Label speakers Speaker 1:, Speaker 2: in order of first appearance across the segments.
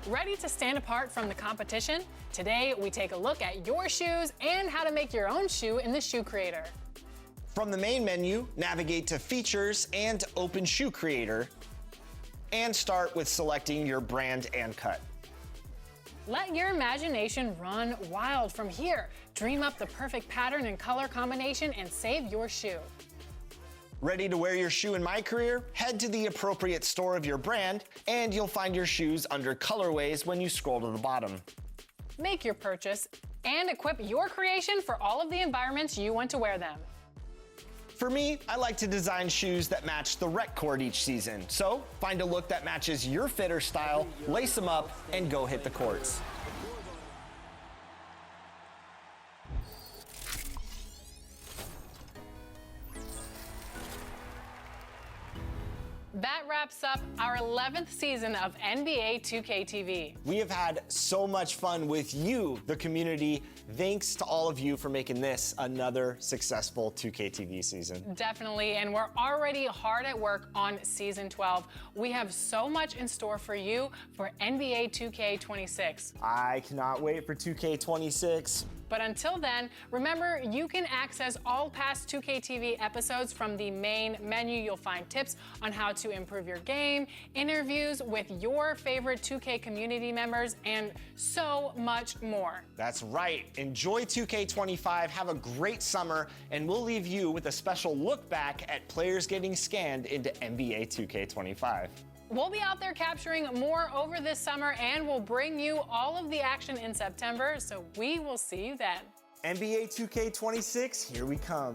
Speaker 1: Ready to stand apart from the competition? Today, we take a look at your shoes and how to make your own shoe in the Shoe Creator.
Speaker 2: From the main menu, navigate to Features and Open Shoe Creator, and start with selecting your brand and cut.
Speaker 1: Let your imagination run wild from here. Dream up the perfect pattern and color combination and save your shoe.
Speaker 2: Ready to wear your shoe in My Career? Head to the appropriate store of your brand, and you'll find your shoes under colorways when you scroll to the bottom.
Speaker 1: Make your purchase and equip your creation for all of the environments you want to wear them.
Speaker 2: For me, I like to design shoes that match the rec court each season. So find a look that matches your fit or style, lace them up, and go hit the courts.
Speaker 1: That wraps up our 11th season of NBA 2K TV.
Speaker 2: We have had so much fun with you, the community. Thanks to all of you for making this another successful 2K TV season.
Speaker 1: Definitely, and we're already hard at work on season 12. We have so much in store for you for NBA 2K26.
Speaker 2: I cannot wait for 2K26.
Speaker 1: But until then, remember, you can access all past 2K TV episodes from the main menu. You'll find tips on how to improve your game, interviews with your favorite 2K community members, and so much more.
Speaker 2: That's right. Enjoy 2K25, have a great summer, and we'll leave you with a special look back at players getting scanned into NBA 2K25.
Speaker 1: We'll be out there capturing more over this summer, and we'll bring you all of the action in September, so we will see you then.
Speaker 2: NBA 2K26, here we come.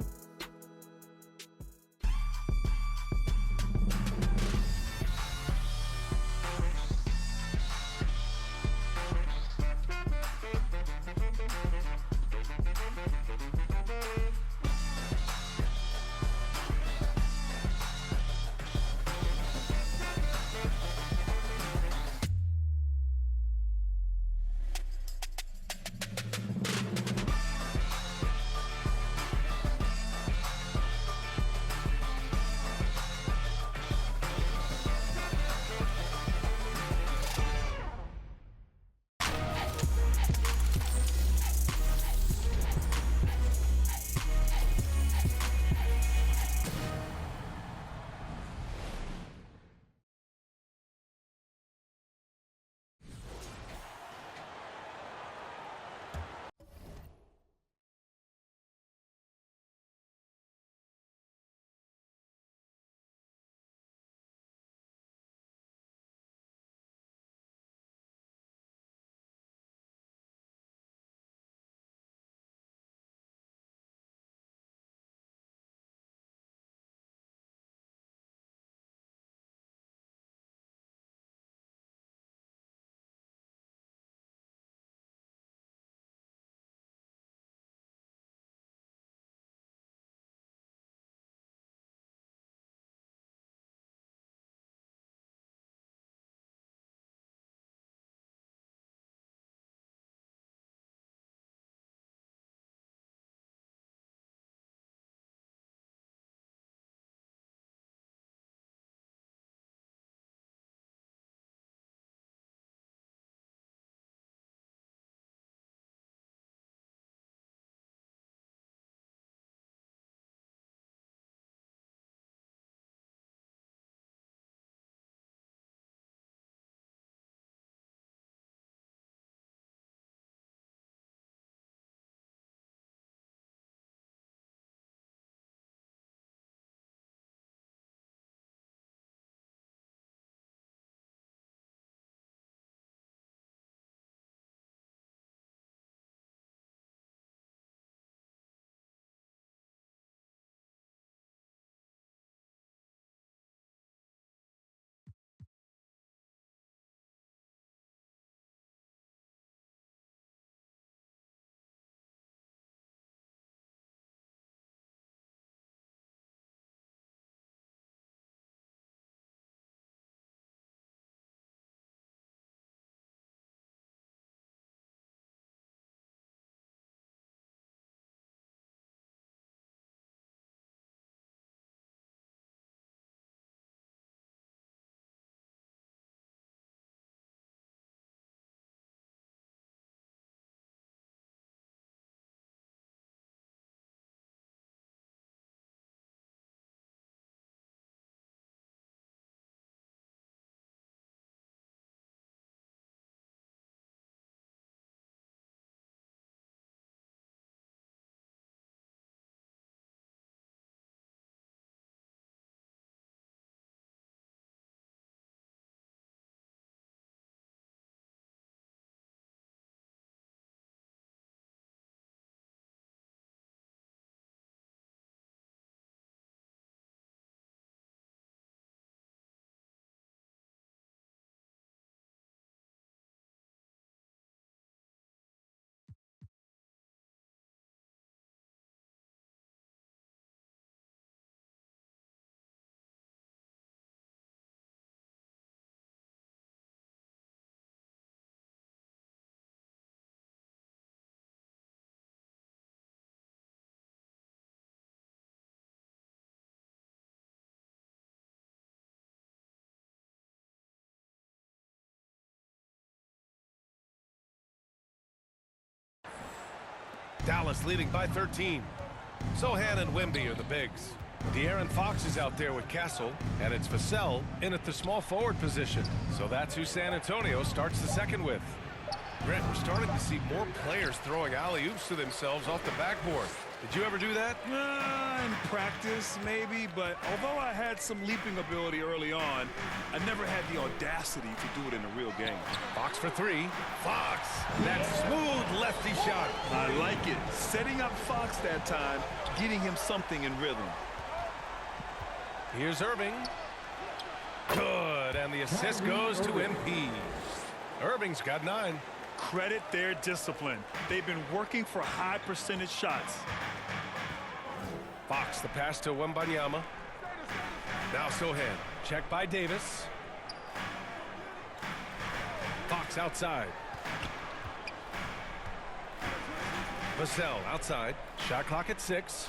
Speaker 3: Dallas leading by 13. Sohan and Wemby are the bigs. De'Aaron Fox is out there with Castle, and it's Vassell in at the small forward position. So that's who San Antonio starts the second with. Grant, we're starting to see more players throwing alley-oops to themselves off the backboard. Did you ever do that?
Speaker 4: In practice, maybe, but although I had some leaping ability early on, I never had the audacity to do it in a real game.
Speaker 3: Fox for three. Fox! That smooth lefty shot.
Speaker 4: I like it. Setting up Fox that time, getting him something in rhythm.
Speaker 3: Here's Irving. Good, and the assist goes to MP. Irving's got 9.
Speaker 4: Credit their discipline. They've been working for high percentage shots.
Speaker 3: Fox, the pass to Wembanyama. Now Sohan. Check by Davis. Fox outside. Vassell outside. Shot clock at 6.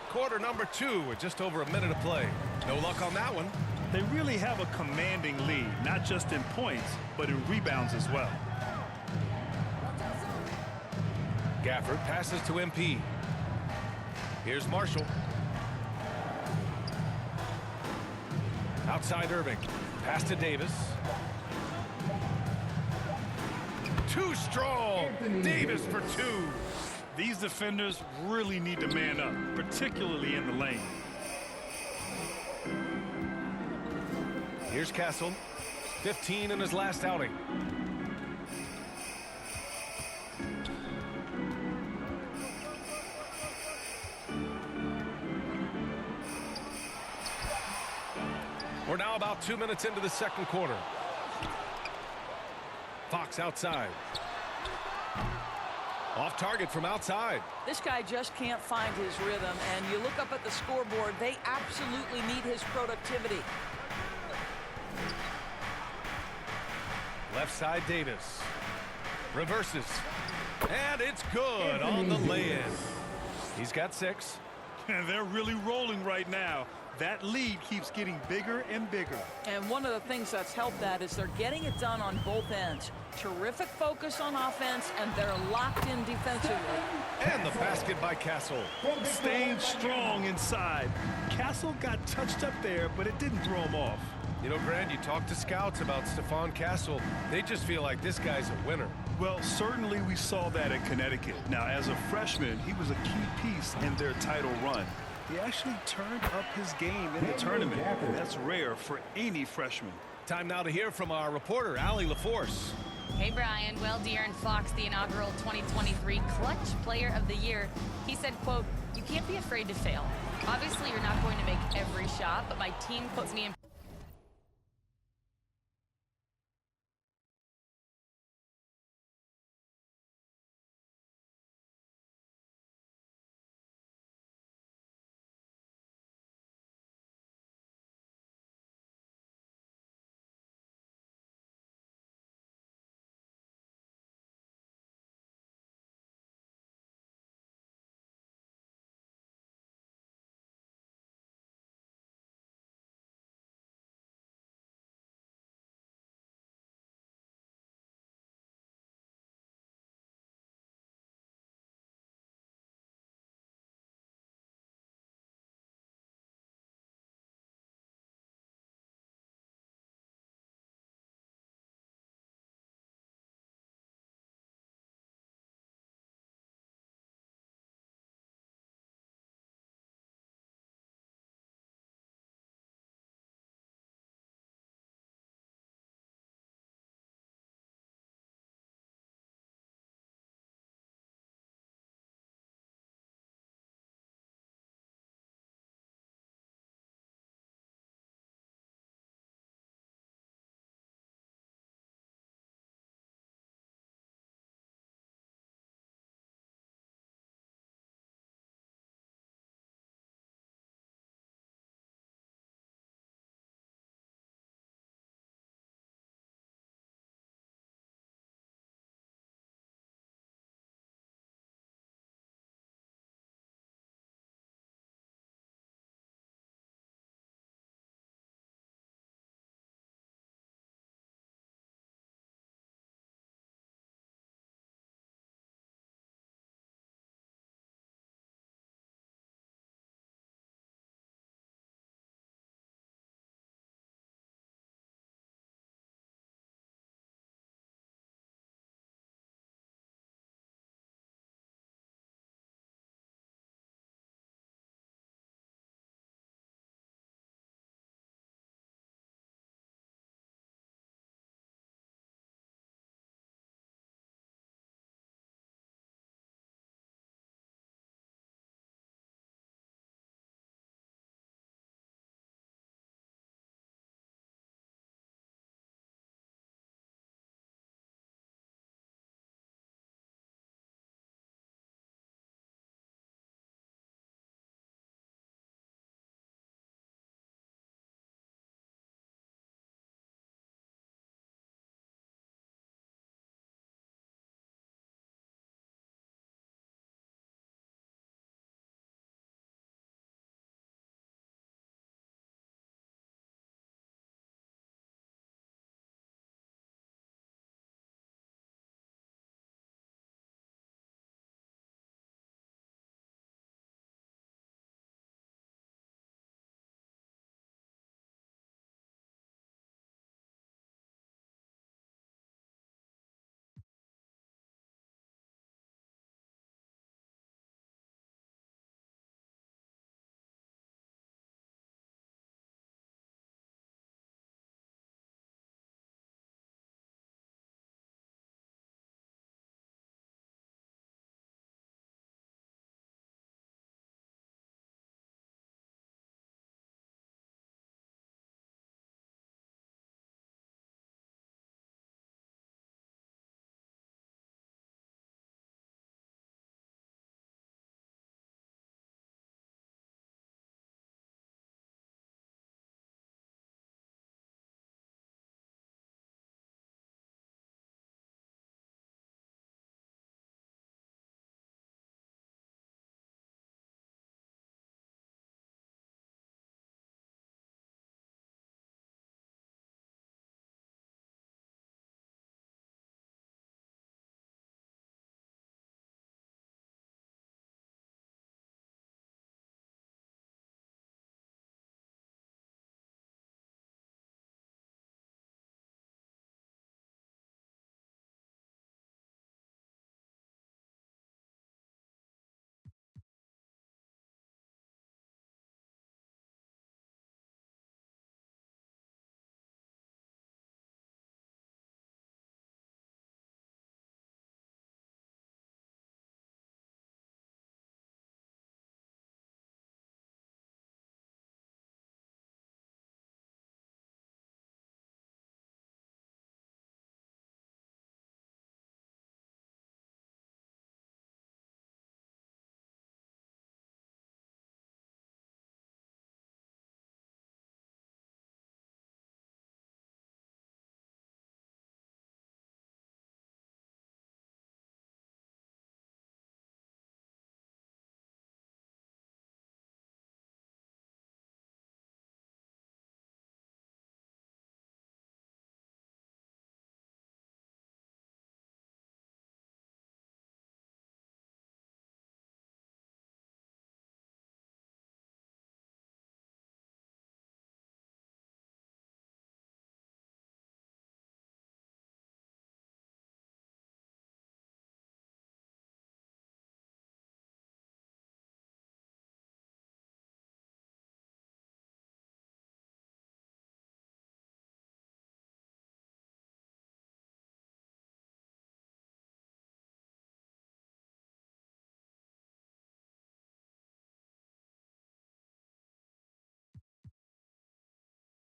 Speaker 3: Quarter number 2 with just over a minute of play. No luck on that one.
Speaker 4: They really have a commanding lead, not just in points, but in rebounds as well.
Speaker 3: Gafford passes to MP. Here's Marshall. Outside Irving. Pass to Davis. Too strong. Davis for 2.
Speaker 4: These defenders really need to man up, particularly in the lane.
Speaker 3: Here's Castle. 15 in his last outing. We're now about 2 minutes into the second quarter. Fox outside. Off target from outside.
Speaker 5: This guy just can't find his rhythm, and you look up at the scoreboard, they absolutely need his productivity.
Speaker 3: Left side Davis. Reverses. And it's good on the lay-in. He's got 6.
Speaker 4: And they're really rolling right now. That lead keeps getting bigger and bigger.
Speaker 5: And one of the things that's helped that is they're getting it done on both ends. Terrific focus on offense, and they're locked in defensively.
Speaker 3: And the basket by Castle.
Speaker 4: Staying strong inside. Castle got touched up there, but it didn't throw him off.
Speaker 3: You know, Grant, you talk to scouts about Stephon Castle. They just feel like this guy's a winner.
Speaker 4: Well, certainly we saw that in Connecticut. Now, as a freshman, he was a key piece in their title run. He actually turned up his game in the tournament. That's rare for any freshman.
Speaker 3: Time now to hear from our reporter, Allie LaForce.
Speaker 6: Hey, Brian. Well, De'Aaron Fox, the inaugural 2023 Clutch Player of the Year, he said, quote, "You can't be afraid to fail. Obviously, you're not going to make every shot, but my team puts me in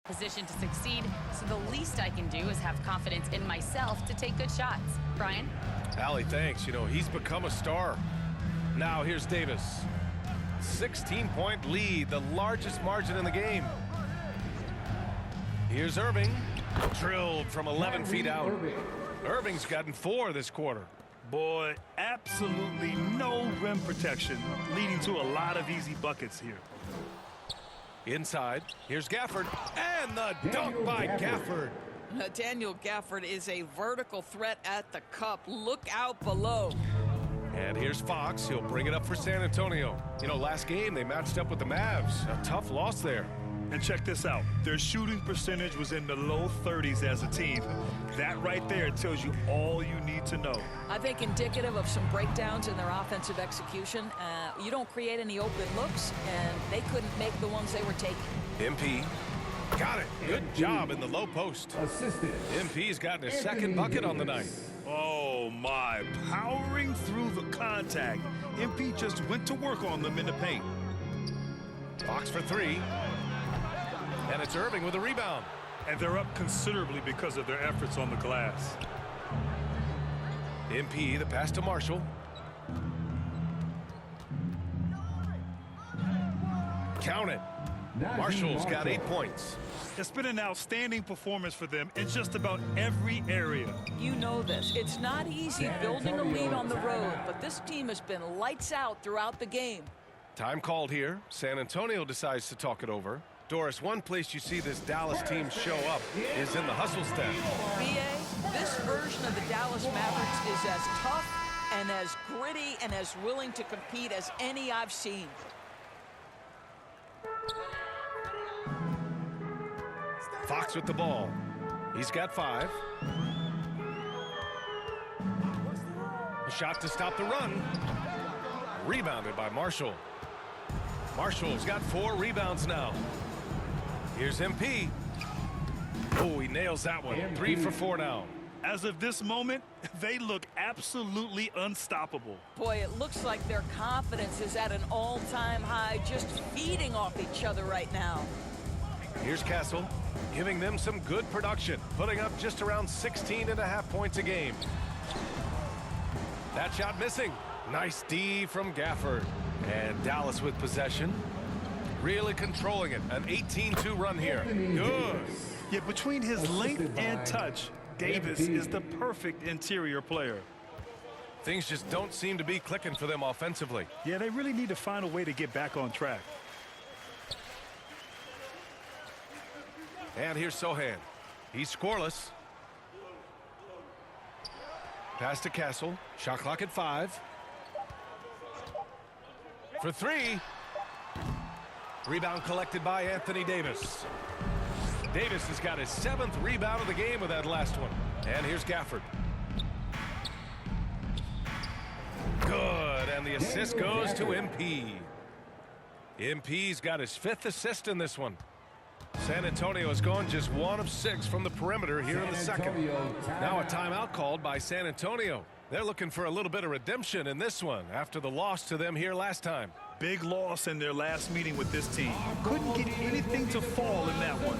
Speaker 6: position to succeed, so the least I can do is have confidence in myself to take good shots. Brian?
Speaker 3: Allie, thanks. You know, he's become a star. Now here's Davis. 16-point lead, the largest margin in the game. Here's Irving. Drilled from 11 feet out. Irving's gotten 4 this quarter.
Speaker 4: Boy, absolutely no rim protection, leading to a lot of easy buckets here.
Speaker 3: Inside, here's Gafford, and the dunk by Gafford.
Speaker 5: Daniel Gafford is a vertical threat at the cup. Look out below.
Speaker 3: And here's Fox. He'll bring it up for San Antonio. You know, last game they matched up with the Mavs. A tough loss there.
Speaker 4: And check this out. Their shooting percentage was in the low 30s as a team. That right there tells you all you need to know.
Speaker 5: I think indicative of some breakdowns in their offensive execution. You don't create any open looks, and they couldn't make the ones they were taking.
Speaker 3: MP. Got it. Good job in the low post. MP's gotten his second bucket on the night.
Speaker 4: Oh, my. Powering through the contact. MP just went to work on them in the paint.
Speaker 3: Fox for 3. And it's Irving with a rebound.
Speaker 4: And they're up considerably because of their efforts on the glass.
Speaker 3: MP, the pass to Marshall. Count it. Marshall's got 8 points.
Speaker 4: It's been an outstanding performance for them in just about every area.
Speaker 5: You know this. It's not easy building a lead on the road, but this team has been lights out throughout the game.
Speaker 3: Time called here. San Antonio decides to talk it over. Doris, one place you see this Dallas team show up is in the hustle step.
Speaker 5: BA, this version of the Dallas Mavericks is as tough and as gritty and as willing to compete as any I've seen.
Speaker 3: Fox with the ball. He's got 5. A shot to stop the run. Rebounded by Marshall. Marshall's got 4 rebounds now. Here's MP. Oh, he nails that one. 3 for 4 now.
Speaker 4: As of this moment, they look absolutely unstoppable.
Speaker 5: Boy, it looks like their confidence is at an all-time high, just feeding off each other right now.
Speaker 3: Here's Castle, giving them some good production, putting up just around 16.5 points a game. That shot missing. Nice D from Gafford. And Dallas with possession. Really controlling it. An 18-2 run here. Good.
Speaker 4: Yet between his length and touch, Davis is the perfect interior player.
Speaker 3: Things just don't seem to be clicking for them offensively.
Speaker 4: Yeah, they really need to find a way to get back on track.
Speaker 3: And here's Sohan. He's scoreless. Pass to Castle. Shot clock at 5. For 3. Rebound collected by Anthony Davis. Davis has got his 7th rebound of the game with that last one. And here's Gafford. Good, and the assist goes to MP. MP's got his 5th assist in this one. San Antonio has gone just 1 of 6 from the perimeter here in the second. Now a timeout called by San Antonio. They're looking for a little bit of redemption in this one after the loss to them here last time.
Speaker 4: Big loss in their last meeting with this team. Couldn't get anything to fall in that one.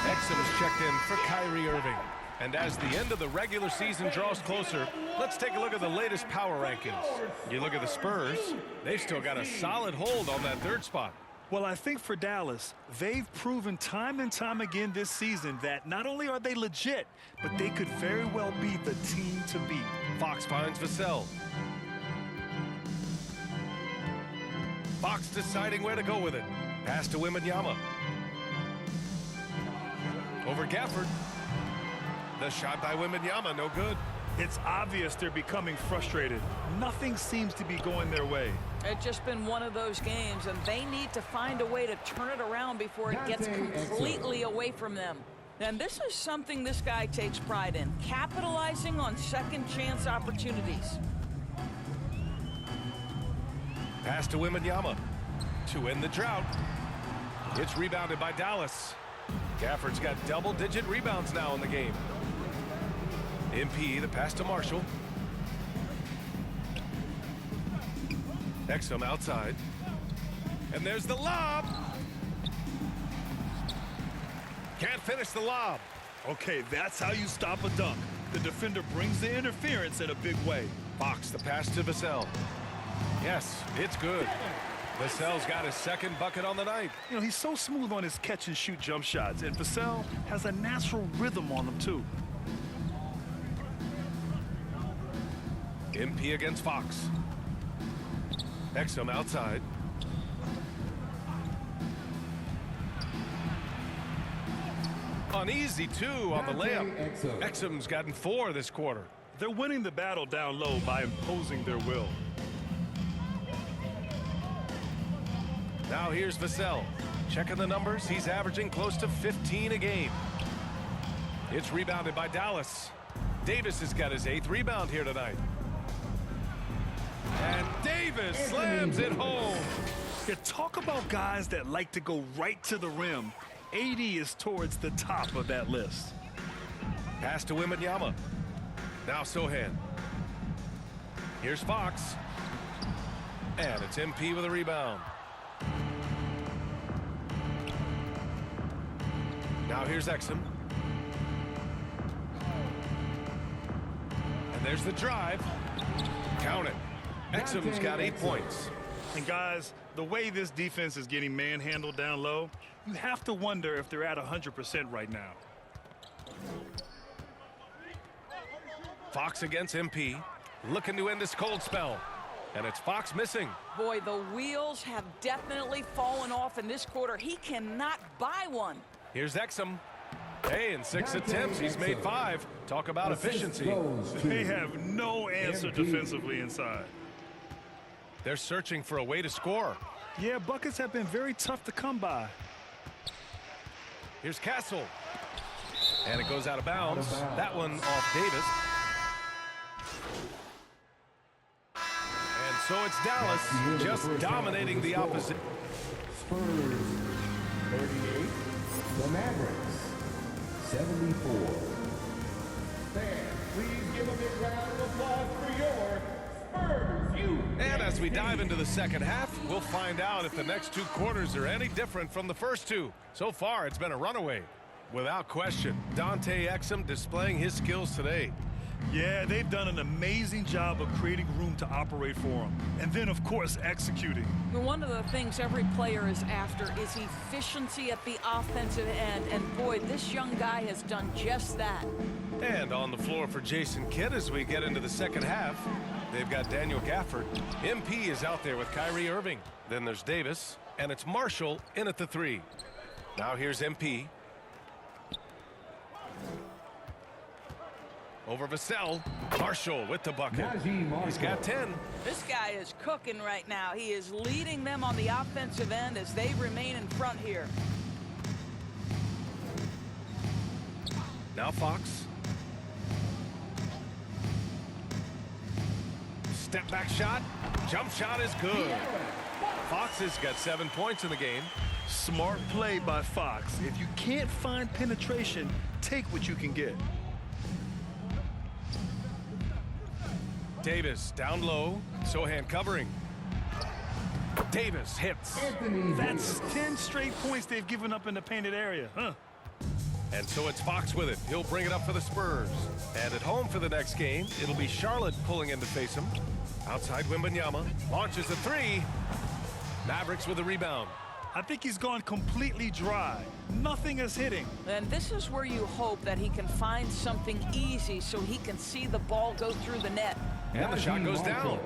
Speaker 3: Exum's checked in for Kyrie Irving. And as the end of the regular season draws closer, let's take a look at the latest power rankings. You look at the Spurs, they've still got a solid hold on that 3rd spot.
Speaker 4: Well, I think for Dallas, they've proven time and time again this season that not only are they legit, but they could very well be the team to beat.
Speaker 3: Fox finds Vassell. Fox deciding where to go with it. Pass to Wembanyama. Over Gafford. The shot by Wembanyama, no good.
Speaker 4: It's obvious they're becoming frustrated. Nothing seems to be going their way.
Speaker 5: It's just been one of those games, and they need to find a way to turn it around before it gets completely away from them. And this is something this guy takes pride in, capitalizing on second chance opportunities.
Speaker 3: Pass to Wembanyama to end the drought. It's rebounded by Dallas. Gafford's got double-digit rebounds now in the game. MP, the pass to Marshall. Exum outside. And there's the lob. Can't finish the lob.
Speaker 4: Okay, that's how you stop a dunk. The defender brings the interference in a big way.
Speaker 3: Fox the pass to Vassell. Yes, it's good. Vassell's got his second bucket on the night.
Speaker 4: You know, he's so smooth on his catch-and-shoot jump shots, and Vassell has a natural rhythm on them, too.
Speaker 3: MP against Fox. Exum outside. Uneasy, too, on the layup. Exum's gotten 4 this quarter.
Speaker 4: They're winning the battle down low by imposing their will.
Speaker 3: Now here's Vassell. Checking the numbers, he's averaging close to 15 a game. It's rebounded by Dallas. Davis has got his 8th rebound here tonight. And Davis slams it home.
Speaker 4: Yeah, talk about guys that like to go right to the rim. AD is towards the top of that list.
Speaker 3: Pass to Wembanyama. Now Sohan. Here's Fox. And it's MP with a rebound. Now here's Exum. And there's the drive. Count it. Exum's got 8 points.
Speaker 4: And guys, the way this defense is getting manhandled down low, you have to wonder if they're at 100% right now.
Speaker 3: Fox against MP. Looking to end this cold spell. And it's Fox missing.
Speaker 5: Boy, the wheels have definitely fallen off in this quarter. He cannot buy one.
Speaker 3: Here's Exum. Hey, in 6 attempts, he's made 5. Talk about efficiency.
Speaker 4: They have no answer defensively inside.
Speaker 3: They're searching for a way to score.
Speaker 4: Yeah, buckets have been very tough to come by.
Speaker 3: Here's Castle. And it goes out of bounds. That one off Davis. And so it's Dallas just dominating the opposite.
Speaker 7: Spurs 38, the Mavericks 74. Fans, please give a big round of applause for your Spurs.
Speaker 3: And as we dive into the second half, we'll find out if the next 2 quarters are any different from the first 2. So far, it's been a runaway. Without question, Dante Exum displaying his skills today.
Speaker 4: Yeah, they've done an amazing job of creating room to operate for him. And then, of course, executing.
Speaker 5: One of the things every player is after is efficiency at the offensive end. And boy, this young guy has done just that.
Speaker 3: And on the floor for Jason Kidd as we get into the second half, they've got Daniel Gafford. MP is out there with Kyrie Irving. Then there's Davis, and it's Marshall in at the 3. Now here's MP. Over Vassell. Marshall with the bucket. He's got 10.
Speaker 5: This guy is cooking right now. He is leading them on the offensive end as they remain in front here.
Speaker 3: Now Fox. Step back shot. Jump shot is good. Fox has got 7 points in the game.
Speaker 4: Smart play by Fox. If you can't find penetration, take what you can get.
Speaker 3: Davis down low. Sohan covering. Davis hits.
Speaker 4: That's 10 straight points they've given up in the painted area, huh?
Speaker 3: And so it's Fox with it. He'll bring it up for the Spurs. And at home for the next game, it'll be Charlotte pulling in to face him. Outside Wembanyama. Launches a 3. Mavericks with the rebound.
Speaker 4: I think he's gone completely dry. Nothing is hitting.
Speaker 5: And this is where you hope that he can find something easy so he can see the ball go through the net.
Speaker 3: And the shot goes down.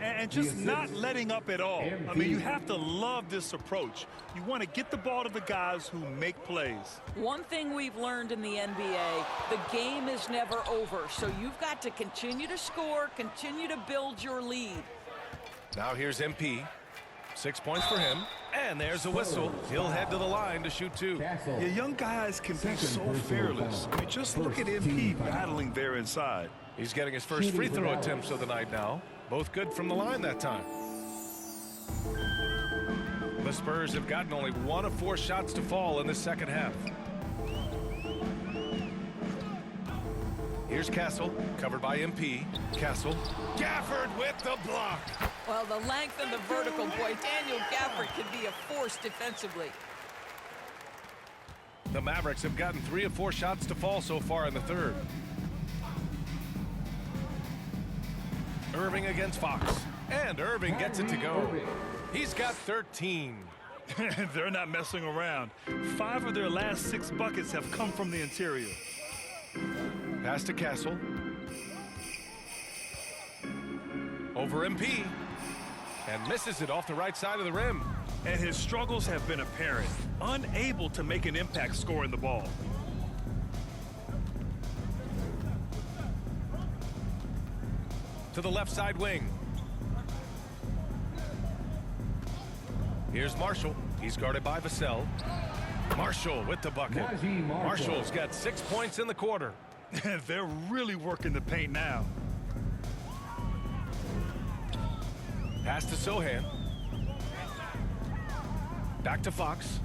Speaker 4: And just not letting up at all. I mean, you have to love this approach. You want to get the ball to the guys who make plays.
Speaker 5: One thing we've learned in the NBA, the game is never over. So you've got to continue to score, continue to build your lead.
Speaker 3: Now here's MP. 6 points for him. And there's a whistle. He'll head to the line to shoot 2.
Speaker 4: Yeah, young guys can be so fearless. I mean, just look at MP battling there inside.
Speaker 3: He's getting his first free throw attempts of the night now. Both good from the line that time. The Spurs have gotten only 1 of 4 shots to fall in the second half. Here's Castle, covered by MP. Castle. Gafford with the block.
Speaker 5: Well, the length and the vertical, boy, Daniel Gafford can be a force defensively.
Speaker 3: The Mavericks have gotten 3 of 4 shots to fall so far in the third. Irving against Fox. And Irving gets it to go. He's got 13.
Speaker 4: They're not messing around. 5 of their last 6 buckets have come from the interior.
Speaker 3: Pass to Castle. Over MP. And misses it off the right side of the rim.
Speaker 4: And his struggles have been apparent. Unable to make an impact scoring the ball.
Speaker 3: To the left side wing. Here's Marshall. He's guarded by Vassell. Marshall with the bucket. Marshall's got 6 points in the quarter.
Speaker 4: They're really working the paint now.
Speaker 3: Pass to Sohan. Back to Fox.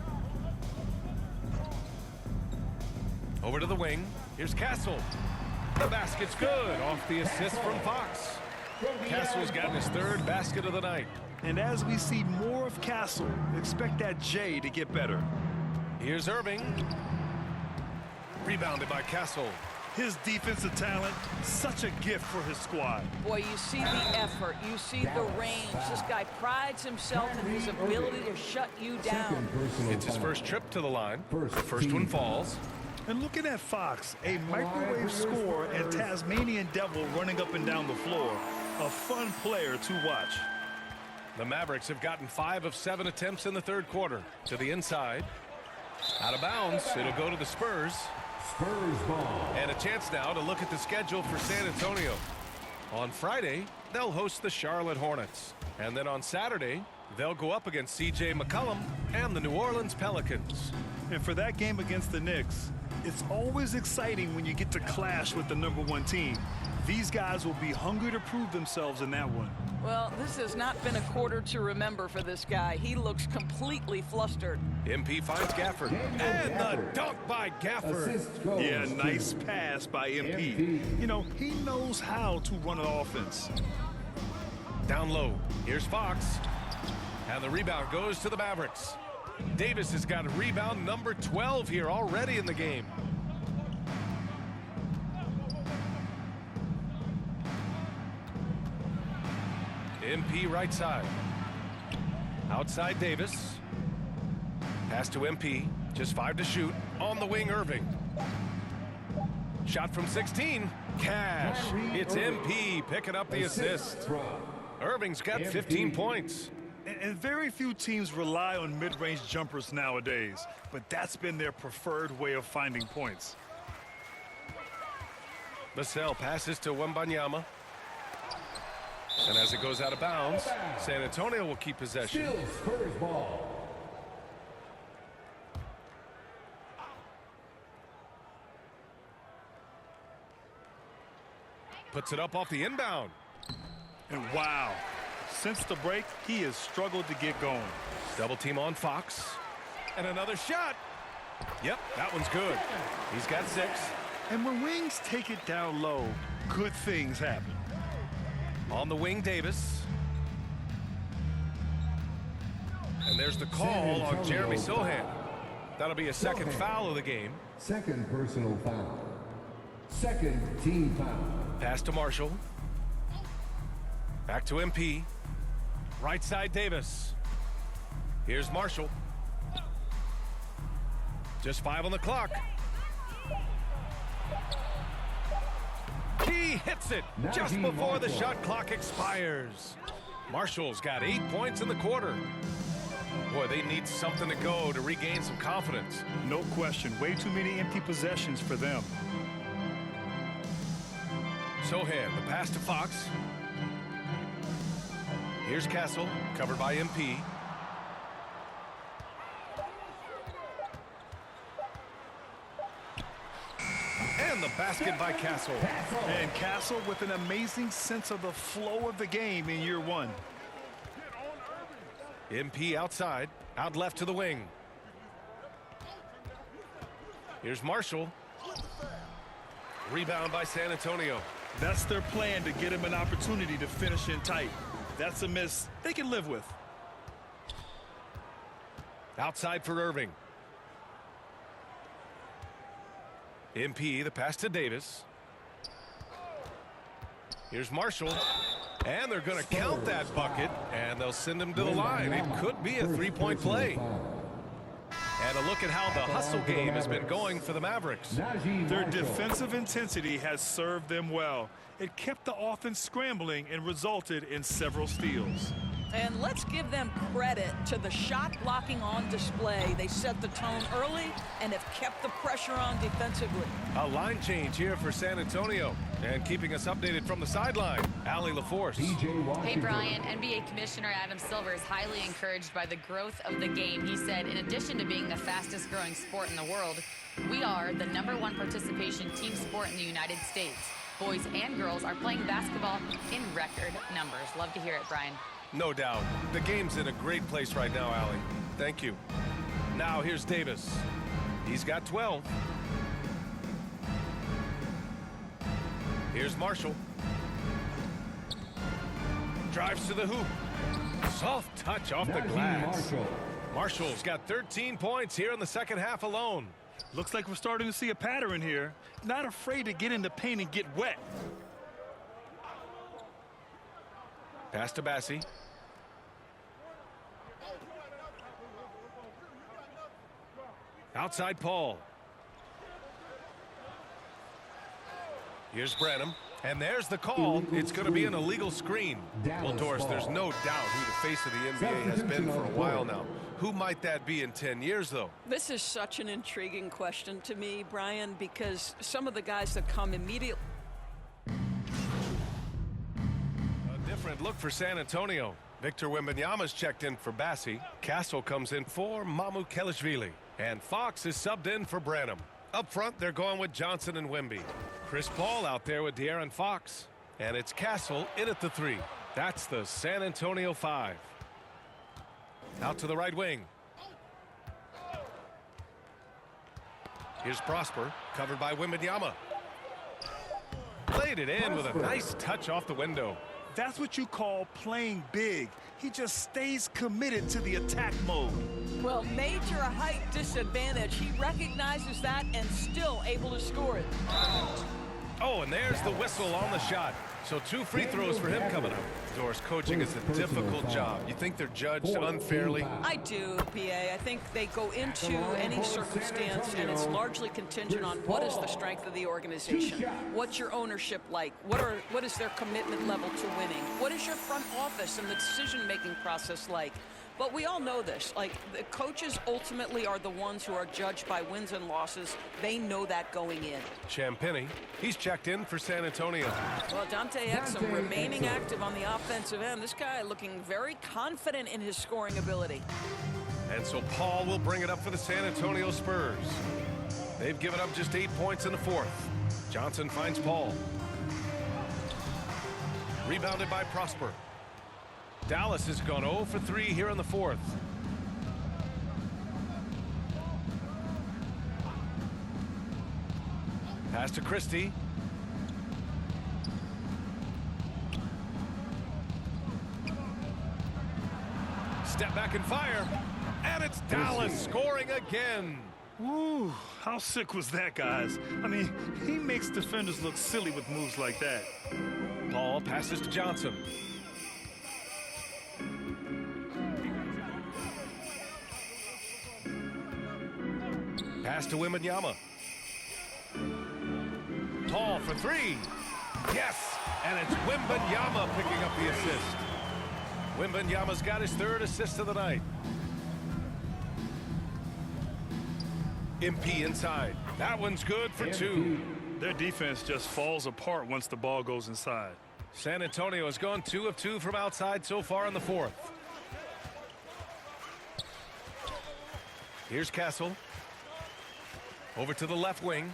Speaker 3: Over to the wing. Here's Castle. The basket's good off the assist from Fox. Castle's gotten his 3rd basket of the night.
Speaker 4: And as we see more of Castle, expect that J to get better.
Speaker 3: Here's Irving. Rebounded by Castle.
Speaker 4: His defensive talent, such a gift for his squad.
Speaker 5: Boy, you see the effort, you see the range. This guy prides himself in his ability to shut you down.
Speaker 3: It's his first trip to the line. The first one falls.
Speaker 4: And looking at Fox, a microwave scorer and Tasmanian Devil running up and down the floor. A fun player to watch.
Speaker 3: The Mavericks have gotten 5 of 7 attempts in the third quarter. To the inside. Out of bounds. It'll go to the Spurs.
Speaker 7: Spurs ball.
Speaker 3: And a chance now to look at the schedule for San Antonio. On Friday, they'll host the Charlotte Hornets. And then on Saturday, they'll go up against C.J. McCollum and the New Orleans Pelicans.
Speaker 4: And for that game against the Knicks, it's always exciting when you get to clash with the #1 team. These guys will be hungry to prove themselves in that one.
Speaker 5: Well, this has not been a quarter to remember for this guy. He looks completely flustered.
Speaker 3: MP finds Gafford. And the dunk by Gafford.
Speaker 4: Yeah, nice pass by MP. You know, he knows how to run an offense.
Speaker 3: Down low. Here's Fox. And the rebound goes to the Mavericks. Davis has got a rebound number 12 here already in the game. MP right side. Outside Davis. Pass to MP. Just 5 to shoot. On the wing, Irving. Shot from 16. Cash. It's MP picking up the assist. Irving's got 15 points.
Speaker 4: And very few teams rely on mid-range jumpers nowadays, but that's been their preferred way of finding points.
Speaker 3: Vassell passes to Wembanyama. And as it goes out of bounds, San Antonio will keep possession.
Speaker 7: Still Spurs ball.
Speaker 3: Puts it up off the inbound.
Speaker 4: And wow, since the break, he has struggled to get going.
Speaker 3: Double team on Fox. And another shot. Yep, that one's good. He's got 6.
Speaker 4: And when wings take it down low, good things happen.
Speaker 3: On the wing, Davis. And there's the call on Jeremy Sohan. That'll be a second foul of the game.
Speaker 7: Second personal foul. Second team foul.
Speaker 3: Pass to Marshall. Back to MP. Right side, Davis. Here's Marshall. Just 5 on the clock. He hits it just before the shot clock expires. Marshall's got 8 points in the quarter. Boy, they need something to go to regain some confidence.
Speaker 4: No question, way too many empty possessions for them.
Speaker 3: Sohan, the pass to Fox. Here's Castle, covered by MP. And the basket by Castle.
Speaker 4: And Castle with an amazing sense of the flow of the game in year 1.
Speaker 3: MP outside, out left to the wing. Here's Marshall. Rebound by San Antonio.
Speaker 4: That's their plan, to get him an opportunity to finish in tight. That's a miss they can live with.
Speaker 3: Outside for Irving. MP, the pass to Davis. Here's Marshall. And they're going to count that bucket, and they'll send him to the line. It could be a three-point play. And a look at how the hustle game has been going for the Mavericks.
Speaker 4: Their defensive intensity has served them well. It kept the offense scrambling and resulted in several steals.
Speaker 5: And let's give them credit to the shot blocking on display. They set the tone early and have kept the pressure on defensively.
Speaker 3: A line change here for San Antonio. And keeping us updated from the sideline, Allie LaForce.
Speaker 6: Hey, Brian, NBA Commissioner Adam Silver is highly encouraged by the growth of the game. He said, in addition to being the fastest growing sport in the world, we are the #1 participation team sport in the United States. Boys and girls are playing basketball in record numbers. Love to hear it, Brian.
Speaker 3: No doubt. The game's in a great place right now, Allie. Thank you. Now here's Davis. He's got 12. Here's Marshall. Drives to the hoop. Soft touch off the glass. Marshall's got 13 points here in the second half alone.
Speaker 4: Looks like we're starting to see a pattern here. Not afraid to get in the paint and get wet.
Speaker 3: Pass to Bassie. Outside Paul. Here's Branham. And there's the call. It's going to be an illegal screen. Well, Doris, there's no doubt who the face of the NBA has been for a while now. Who might that be in 10 years, though?
Speaker 5: This is such an intriguing question to me, Brian, because some of the guys that come immediately.
Speaker 3: A different look for San Antonio. Victor Wembanyama's checked in for Bassie. Castle comes in for Mamu Kelishvili. And Fox is subbed in for Branham. Up front, they're going with Johnson and Wemby. Chris Paul out there with De'Aaron Fox. And it's Castle in at the 3. That's the San Antonio 5. Out to the right wing. Here's Prosper, covered by Wembanyama. Played it in with a nice touch off the window.
Speaker 4: That's what you call playing big. He just stays committed to the attack mode.
Speaker 5: Well, major height disadvantage. He recognizes that and still able to score it.
Speaker 3: Oh, and there's the whistle on the shot. So 2 free throws for him coming up. Doris, coaching is a difficult job. You think they're judged unfairly?
Speaker 5: I do, PA. I think they go into any circumstance, and it's largely contingent on what is the strength of the organization. What's your ownership like? What is their commitment level to winning? What is your front office and the decision-making process like? But we all know this. Like, the coaches ultimately are the ones who are judged by wins and losses. They know that going in.
Speaker 3: Champagny, he's checked in for San Antonio.
Speaker 5: Well, Dante Exum remaining active on the offensive end. This guy looking very confident in his scoring ability.
Speaker 3: And so Paul will bring it up for the San Antonio Spurs. They've given up just 8 points in the 4th. Johnson finds Paul. Rebounded by Prosper. Dallas has gone 0 for 3 here in the 4th. Pass to Christie. Step back and fire. And it's Dallas scoring again.
Speaker 4: Woo, how sick was that, guys? I mean, he makes defenders look silly with moves like that.
Speaker 3: Paul passes to Johnson. Pass to Wembanyama. Tall for 3. Yes! And it's Wembanyama picking up the assist. Wembanyama's got his 3rd assist of the night. MP inside. That one's good for 2.
Speaker 4: Their defense just falls apart once the ball goes inside.
Speaker 3: San Antonio has gone 2 of 2 from outside so far in the 4th. Here's Castle. Over to the left wing.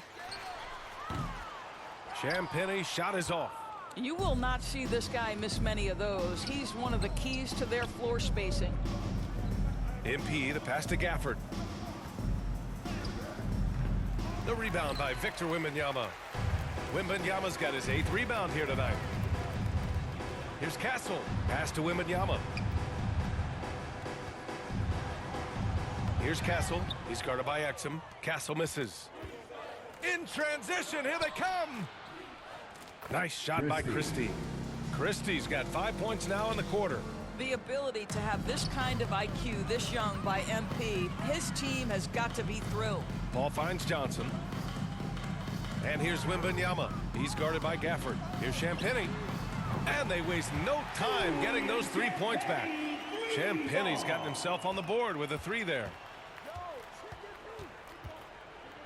Speaker 3: Champagny's shot is off.
Speaker 5: You will not see this guy miss many of those. He's one of the keys to their floor spacing.
Speaker 3: MP, the pass to Gafford. The rebound by Victor Wembanyama. Wembanyama's got his 8th rebound here tonight. Here's Castle. Pass to Wembanyama. Here's Castle. He's guarded by Exum. Castle misses. In transition, here they come. Nice shot by Christie. Christie's got 5 points now in the quarter.
Speaker 5: The ability to have this kind of IQ this young by MP, his team has got to be thrilled.
Speaker 3: Paul finds Johnson. And here's Wembanyama. He's guarded by Gafford. Here's Champagny. And they waste no time getting those 3 points back. Champagny's gotten himself on the board with a 3 there.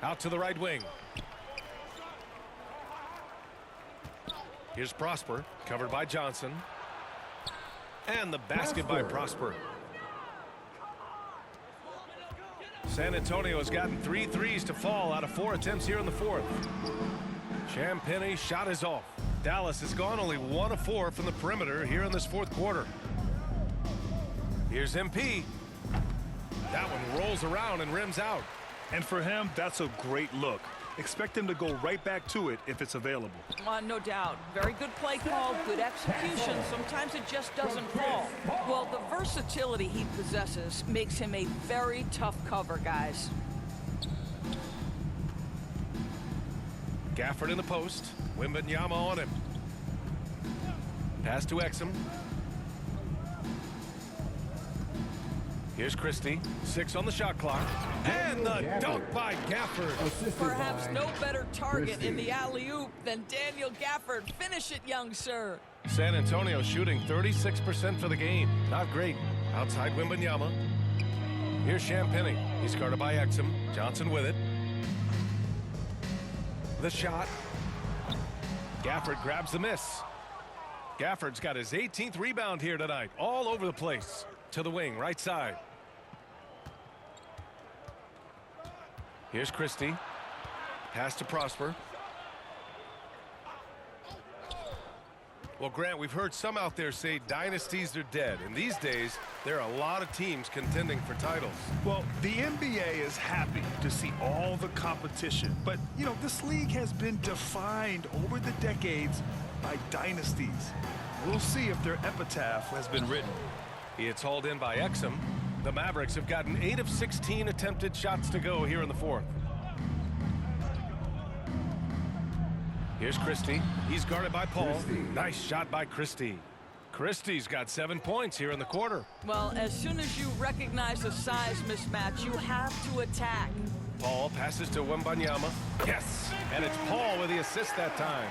Speaker 3: Out to the right wing. Here's Prosper, covered by Johnson. And the basket by Prosper. San Antonio has gotten 3 threes to fall out of 4 attempts here in the fourth. Champagny shot is off. Dallas has gone only 1 of 4 from the perimeter here in this fourth quarter. Here's MP. That one rolls around and rims out.
Speaker 4: And for him, that's a great look. Expect him to go right back to it if it's available.
Speaker 5: No doubt. Very good play call, good execution. Sometimes it just doesn't fall. Well, the versatility he possesses makes him a very tough cover, guys.
Speaker 3: Gafford in the post. Wembanyama on him. Pass to Exum. Here's Christie. 6 on the shot clock. And the dunk by Gafford.
Speaker 5: Perhaps no better target in the alley-oop than Daniel Gafford. Finish it, young sir.
Speaker 3: San Antonio shooting 36% for the game. Not great. Outside Wembanyama. Here's Champagny. He's guarded by Exum. Johnson with it. The shot. Gafford grabs the miss. Gafford's got his 18th rebound here tonight. All over the place. To the wing, right side. Here's Christie. Pass to Prosper. Well, Grant, we've heard some out there say dynasties are dead. And these days, there are a lot of teams contending for titles.
Speaker 4: Well, the NBA is happy to see all the competition. But, you know, this league has been defined over the decades by dynasties. We'll see if their epitaph has been written.
Speaker 3: It's hauled in by Exum. The Mavericks have gotten 8 of 16 attempted shots to go here in the fourth. Here's Christie. He's guarded by Paul. Nice shot by Christie. Christie's got 7 points here in the quarter.
Speaker 5: Well, as soon as you recognize a size mismatch, you have to attack.
Speaker 3: Paul passes to Wembanyama. Yes! And it's Paul with the assist that time.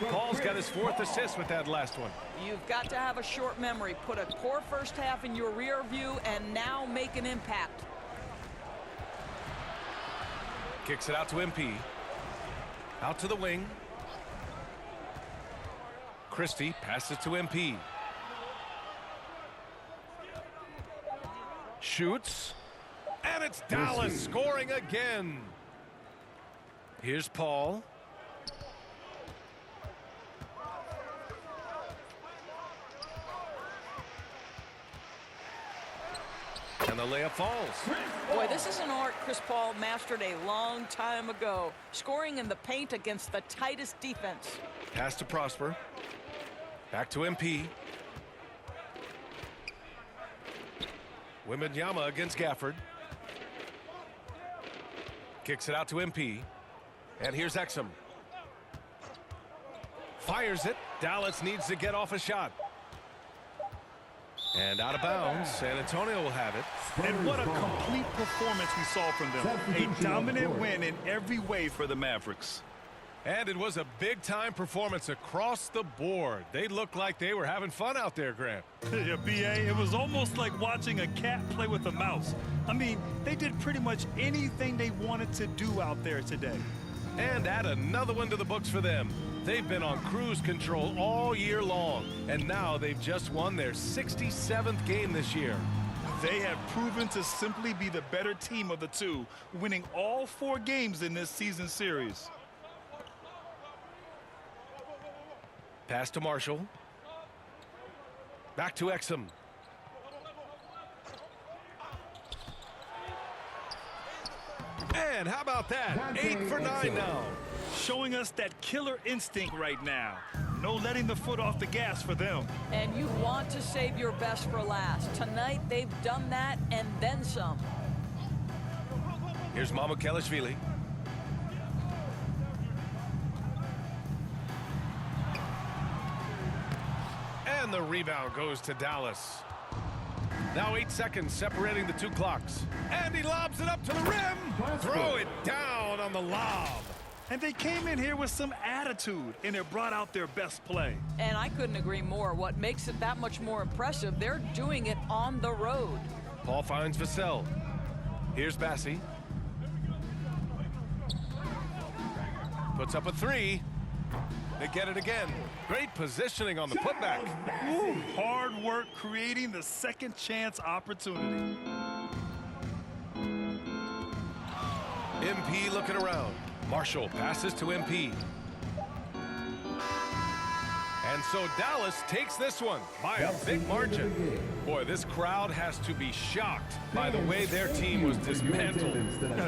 Speaker 3: Paul's got his 4th assist with that last one.
Speaker 5: You've got to have a short memory. Put a poor first half in your rear view and now make an impact.
Speaker 3: Kicks it out to MP. Out to the wing. Christie passes to MP. Shoots. And it's Dallas scoring again. Here's Paul. And the layup falls.
Speaker 5: Boy, this is an art Chris Paul mastered a long time ago. Scoring in the paint against the tightest defense.
Speaker 3: Pass to Prosper. Back to MP. Wembanyama against Gafford. Kicks it out to MP. And here's Exum. Fires it. Dallas needs to get off a shot. And out of bounds. San Antonio will have it.
Speaker 4: And what a complete performance we saw from them. A dominant win in every way for the Mavericks.
Speaker 3: And it was a big-time performance across the board. They looked like they were having fun out there, Grant.
Speaker 4: Yeah, B.A., it was almost like watching a cat play with a mouse. I mean, they did pretty much anything they wanted to do out there today.
Speaker 3: And add another one to the books for them. They've been on cruise control all year long, and now they've just won their 67th game this year.
Speaker 4: They have proven to simply be the better team of the two, winning all 4 games in this season series.
Speaker 3: Pass to Marshall. Back to Exum. And how about that? 8 for 9 now.
Speaker 4: Showing us that killer instinct right now. No letting the foot off the gas for them.
Speaker 5: And you want to save your best for last. Tonight, they've done that and then some.
Speaker 3: Here's Mamukelashvili. And the rebound goes to Dallas. Now 8 seconds separating the two clocks. And he lobs it up to the rim. Throw it down on the lob.
Speaker 4: And they came in here with some attitude, and it brought out their best play.
Speaker 5: And I couldn't agree more. What makes it that much more impressive, they're doing it on the road.
Speaker 3: Paul finds Vassell. Here's Bassie. Puts up a three. They get it again. Great positioning on the putback.
Speaker 4: Ooh, hard work creating the second chance opportunity.
Speaker 3: MP looking around. Marshall passes to MP. And so Dallas takes this one by a big margin. Boy, this crowd has to be shocked by the way their team was dismantled.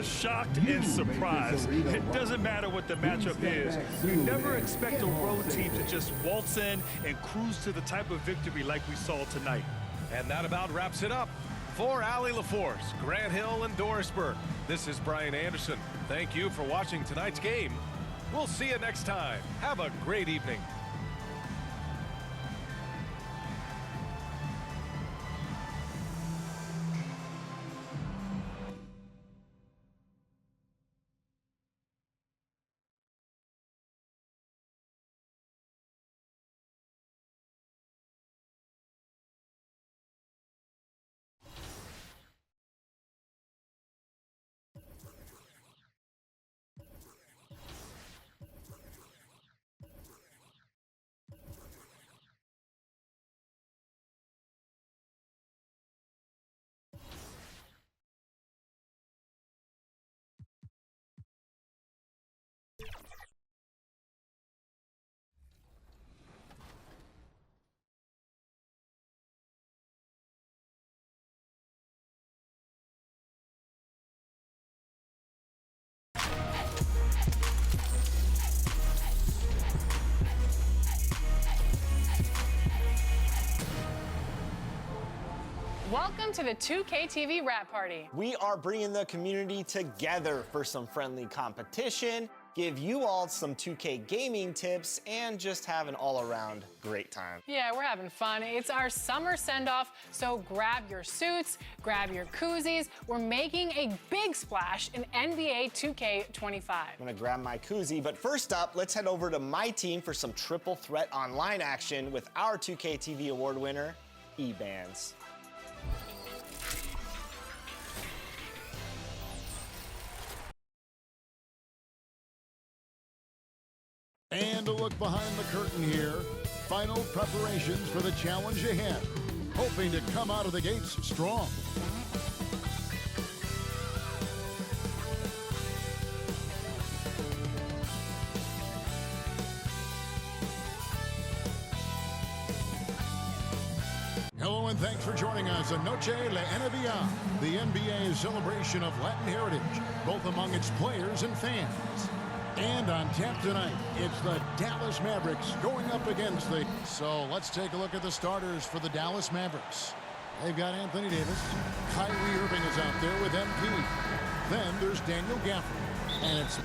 Speaker 4: Shocked and surprised. It doesn't matter what the matchup is. You never expect a road team to just waltz in and cruise to the type of victory like we saw tonight.
Speaker 3: And that about wraps it up. For Allie LaForce, Grant Hill, and Dorisburg, this is Brian Anderson. Thank you for watching tonight's game. We'll see you next time. Have a great evening.
Speaker 1: Welcome to the 2K TV Rap Party.
Speaker 2: We are bringing the community together for some friendly competition, give you all some 2K gaming tips, and just have an all-around great time.
Speaker 1: Yeah, we're having fun. It's our summer send-off, so grab your suits, grab your koozies. We're making a big splash in NBA 2K25.
Speaker 2: I'm gonna grab my koozie, but first up, let's head over to my team for some triple threat online action with our 2K TV award winner, E-Bands.
Speaker 8: And a look behind the curtain here. Final preparations for the challenge ahead. Hoping to come out of the gates strong. Hello and thanks for joining us on Noche La NBA, the NBA celebration of Latin heritage, both among its players and fans. And on tap tonight, it's the Dallas Mavericks going up against the... So let's take a look at the starters for the Dallas Mavericks. They've got Anthony Davis. Kyrie Irving is out there with MP. Then there's Daniel Gafford. And it's...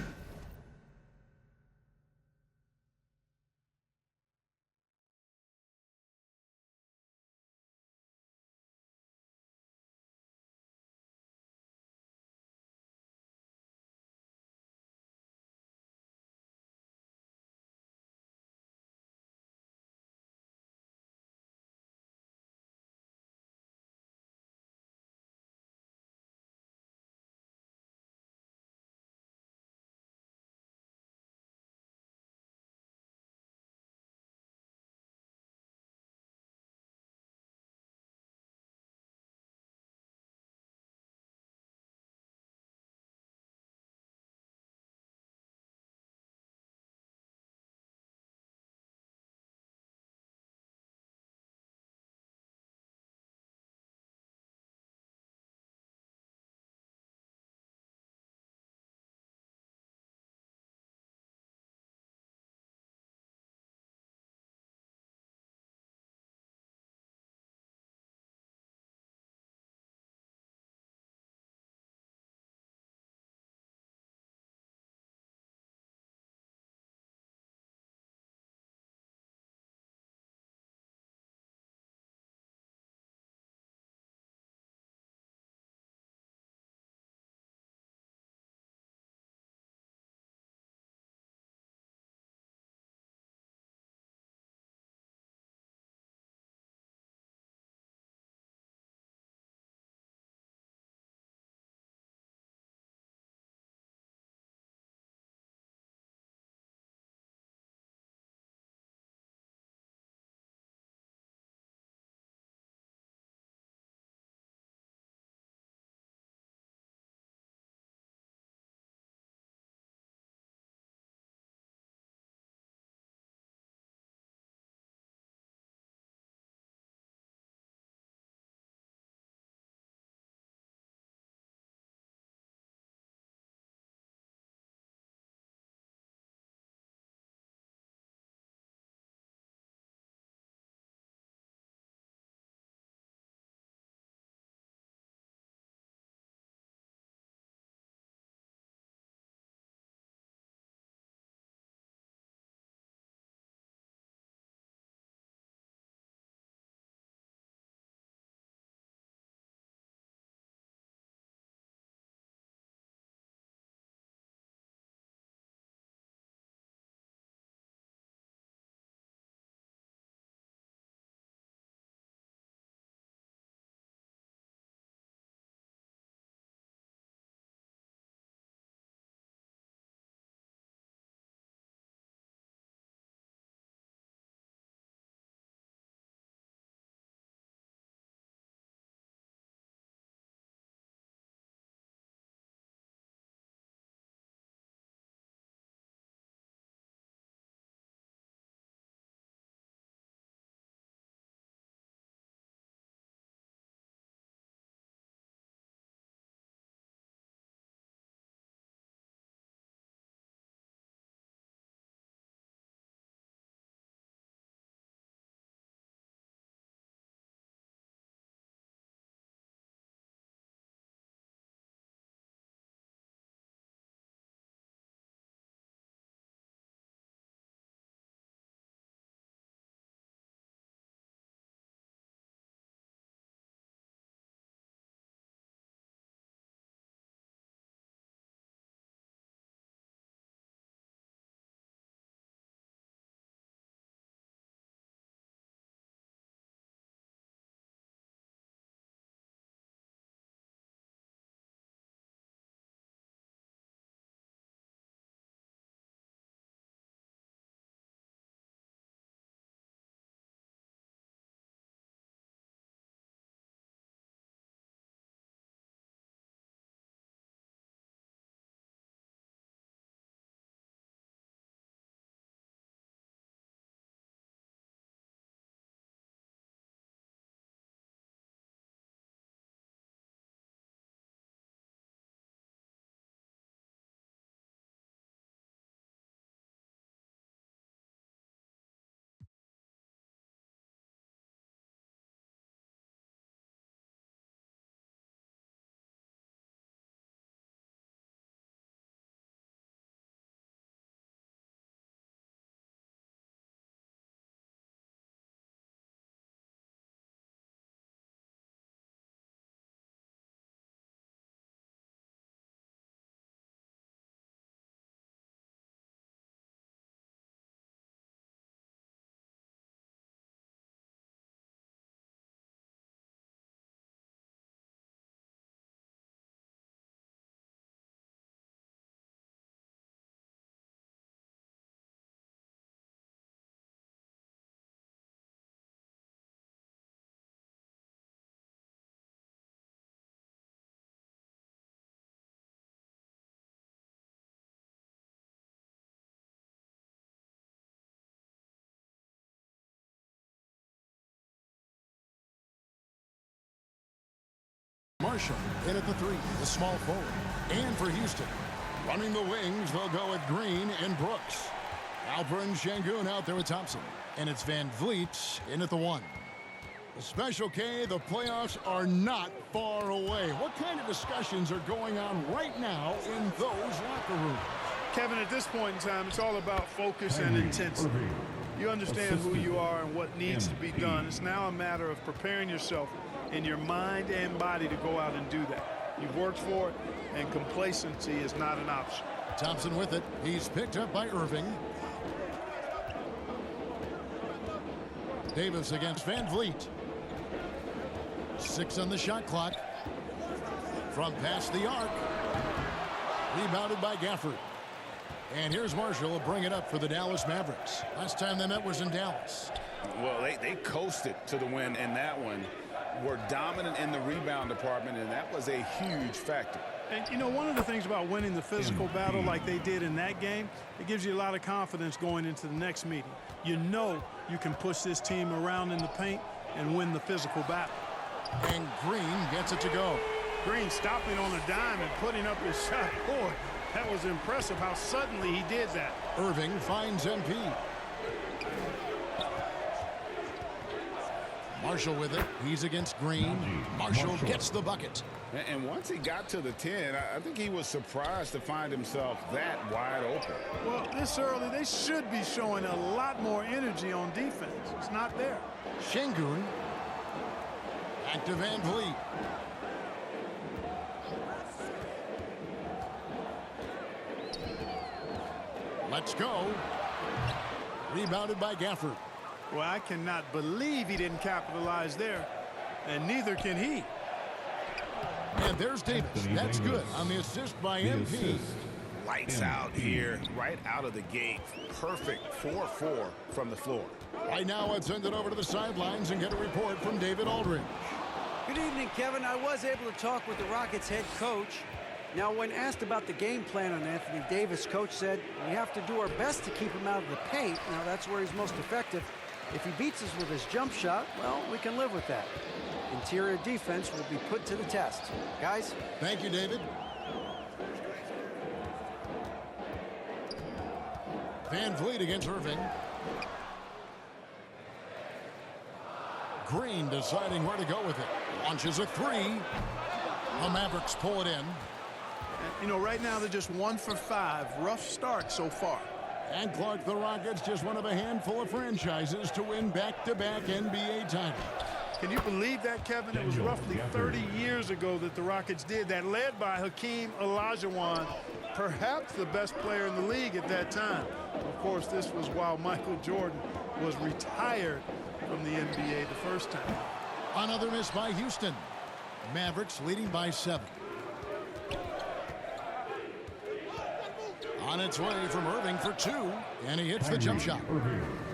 Speaker 8: Marshall in at the 3, the small forward. And for Houston, running the wings, they'll go with Green and Brooks. Alperen Şengün out there with Thompson. And it's Van Vliet in at the 1. The Special K, the playoffs are not far away. What kind of discussions are going on right now in those locker rooms?
Speaker 4: Kevin, at this point in time, it's all about focus and intensity. You understand who you are and what needs to be done. It's now a matter of preparing yourself in your mind and body to go out and do that. You've worked for it, and complacency is not an option.
Speaker 8: Thompson with it. He's picked up by Irving. Davis against Van Vliet. 6 on the shot clock. From past the arc. Rebounded by Gafford. And here's Marshall to bring it up for the Dallas Mavericks. Last time they met was in Dallas.
Speaker 9: Well, they coasted to the win in that one. Were dominant in the rebound department, and that was a huge factor.
Speaker 4: And, you know, one of the things about winning the physical battle like they did in that game, it gives you a lot of confidence going into the next meeting. You know you can push this team around in the paint and win the physical battle.
Speaker 8: And Green gets it to go.
Speaker 4: Green stopping on a dime and putting up his shot. Boy, that was impressive how suddenly he did that.
Speaker 8: Irving finds MP. Marshall with it. He's against Green. Marshall gets the bucket.
Speaker 9: And once he got to the 10, I think he was surprised to find himself that wide open.
Speaker 4: Well, this early, they should be showing a lot more energy on defense. It's not there.
Speaker 8: Şengün. Back to Van Vliet. Let's go. Rebounded by Gafford.
Speaker 4: Well, I cannot believe he didn't capitalize there, and neither can he.
Speaker 8: And there's Davis. That's good on the assist by MP.
Speaker 9: Lights out here, right out of the gate. Perfect 4-4 from the floor.
Speaker 8: Right now, let's send it over to the sidelines and get a report from David Aldridge.
Speaker 10: Good evening, Kevin. I was able to talk with the Rockets head coach. Now, when asked about the game plan on Anthony Davis, coach said, we have to do our best to keep him out of the paint. Now, that's where he's most effective. If he beats us with his jump shot, well, we can live with that. Interior defense will be put to the test. Guys?
Speaker 8: Thank you, David. Van Vliet against Irving. Green deciding where to go with it. Launches a 3. The Mavericks pull it in.
Speaker 4: You know, right now they're just 1 for 5. Rough start so far.
Speaker 8: And Clark, the Rockets, just one of a handful of franchises to win back-to-back NBA titles.
Speaker 4: Can you believe that, Kevin? It was roughly 30 years ago that the Rockets did that, led by Hakeem Olajuwon, perhaps the best player in the league at that time. Of course, this was while Michael Jordan was retired from the NBA the first time.
Speaker 8: Another miss by Houston. Mavericks leading by 7. On its way from Irving for 2, and he hits the jump shot.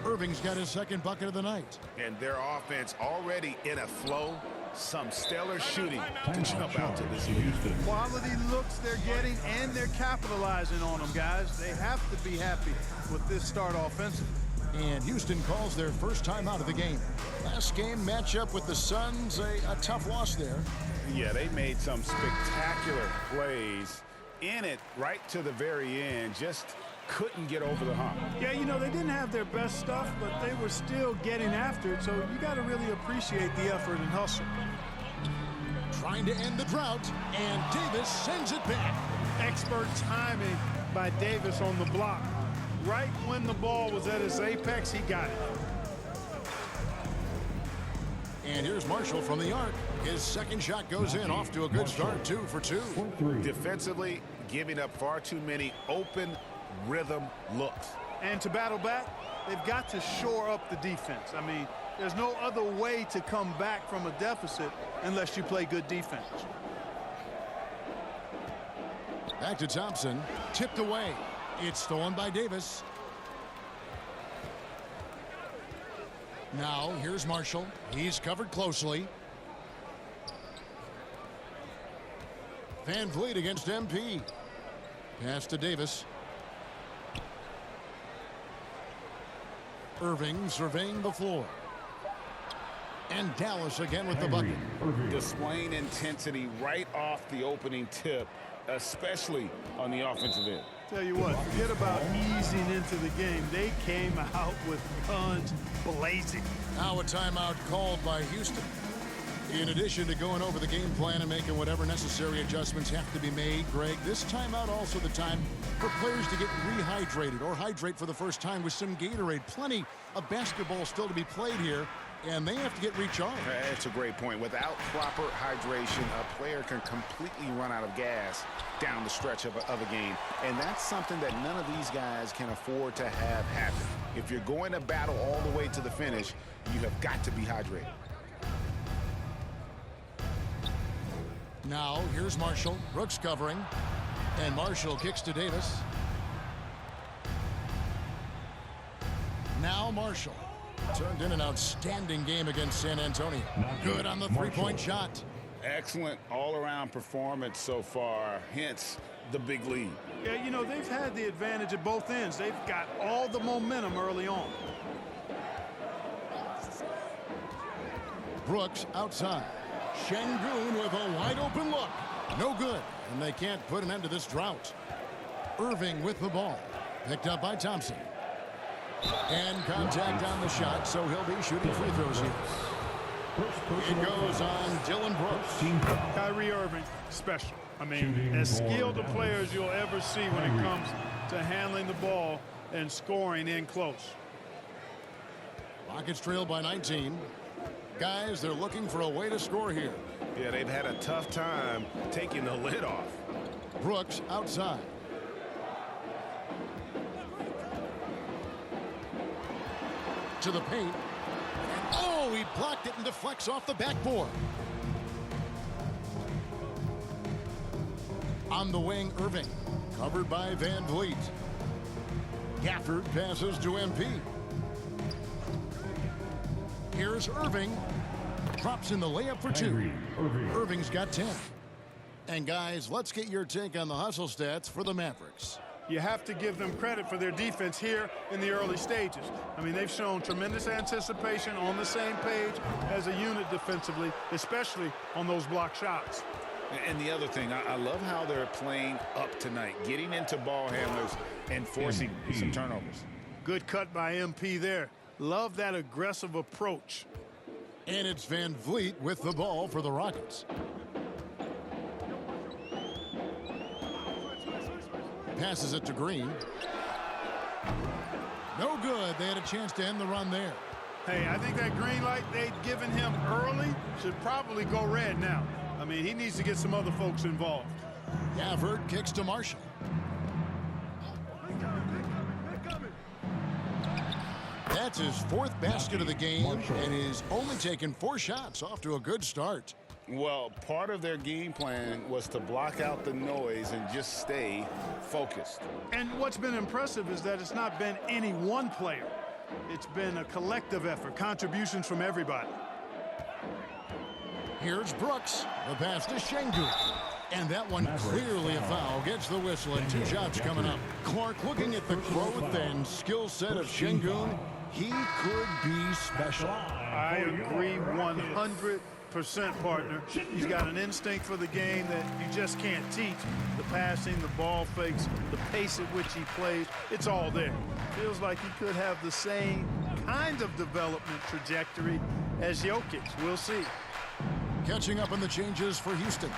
Speaker 8: Irving's got his second bucket of the night.
Speaker 9: And their offense already in a flow. Some stellar shooting to jump out to this lead.
Speaker 4: Quality looks they're getting, and they're capitalizing on them, guys. They have to be happy with this start offensively.
Speaker 8: And Houston calls their first time out of the game. Last game matchup with the Suns, a tough loss there.
Speaker 9: Yeah, they made some spectacular plays in it right to the very end. Just couldn't get over the hump.
Speaker 4: Yeah, you know, they didn't have their best stuff, but they were still getting after it, so you got to really appreciate the effort and hustle.
Speaker 8: Trying to end the drought, and Davis sends it back.
Speaker 4: Expert timing by Davis on the block. Right when the ball was at its apex, he got it.
Speaker 8: And here's Marshall from the arc. His second shot goes in, off to a good start, 2 for 2.
Speaker 9: Defensively, giving up far too many open rhythm looks.
Speaker 4: And to battle back, they've got to shore up the defense. I mean, there's no other way to come back from a deficit unless you play good defense.
Speaker 8: Back to Thompson, tipped away. It's stolen by Davis. Now, here's Marshall. He's covered closely. Van Vliet against MP. Pass to Davis. Irving surveying the floor. And Dallas again with the bucket.
Speaker 9: Displaying intensity right off the opening tip, especially on the offensive end.
Speaker 4: Tell you what, forget about easing into the game. They came out with guns blazing.
Speaker 8: Now a timeout called by Houston. In addition to going over the game plan and making whatever necessary adjustments have to be made, Greg, this timeout also the time for players to get rehydrated or hydrate for the first time with some Gatorade. Plenty of basketball still to be played here, and they have to get recharged.
Speaker 9: That's a great point. Without proper hydration, a player can completely run out of gas down the stretch of a game. And that's something that none of these guys can afford to have happen. If you're going to battle all the way to the finish, you have got to be hydrated.
Speaker 8: Now, here's Marshall. Brooks covering. And Marshall kicks to Davis. Now Marshall. Turned in an outstanding game against San Antonio. Good on the three-point shot.
Speaker 9: Excellent all-around performance so far, hence the big lead.
Speaker 4: Yeah, you know, they've had the advantage at both ends. They've got all the momentum early on.
Speaker 8: Brooks outside. Şengün with a wide-open look. No good, and they can't put an end to this drought. Irving with the ball. Picked up by Thompson. And contact on the shot, so he'll be shooting free throws here. It goes on Dylan Brooks.
Speaker 4: Kyrie Irving, special. I mean, as skilled a player as you'll ever see when it comes to handling the ball and scoring in close.
Speaker 8: Rockets trail by 19. Guys, they're looking for a way to score here.
Speaker 3: Yeah, they've had a tough time taking the lid off.
Speaker 8: Brooks outside. To the paint. Oh, he blocked it and deflects off the backboard. On the wing, Irving. Covered by Van Vliet. Gafford passes to MP. Here's Irving. Drops in the layup for two. Irving's got 10. And guys, let's get your take on the hustle stats for the Mavericks.
Speaker 4: You have to give them credit for their defense here in the early stages. I mean, they've shown tremendous anticipation, on the same page as a unit defensively, especially on those block shots.
Speaker 9: And the other thing, I love how they're playing up tonight, getting into ball handlers and forcing some turnovers.
Speaker 4: Good cut by MP there. Love that aggressive approach.
Speaker 8: And it's Van Vliet with the ball for the Rockets. Passes it to Green. No good. They had a chance to end the run there.
Speaker 4: Hey, I think that green light they'd given him early should probably go red now. I mean, he needs to get some other folks involved.
Speaker 8: Gafford kicks to Marshall. That's his fourth basket of the game, and he's only taken 4 shots. Off to a good start.
Speaker 9: Well, part of their game plan was to block out the noise and just stay focused.
Speaker 4: And what's been impressive is that it's not been any one player. It's been a collective effort, contributions from everybody.
Speaker 8: Here's Brooks. The pass to Şengün. And that one clearly a foul. Gets the whistle, and 2 shots coming up. Clark looking at the growth and skill set of Şengün. He could be special.
Speaker 4: I agree 100%, partner. He's got an instinct for the game that you just can't teach. The passing, the ball fakes, the pace at which he plays, it's all there. Feels like he could have the same kind of development trajectory as Jokic. We'll see.
Speaker 8: Catching up on the changes for Houston.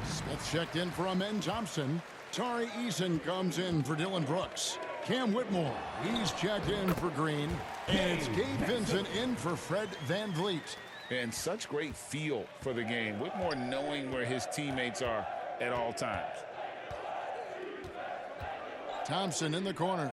Speaker 8: Smith checked in for Amen Thompson. Tari Eason comes in for Dylan Brooks. Cam Whitmore, he's checked in for Green. And it's Gabe Vincent in for Fred Van Vliet.
Speaker 9: And such great feel for the game. Whitmore knowing where his teammates are at all times.
Speaker 8: Thompson in the corner.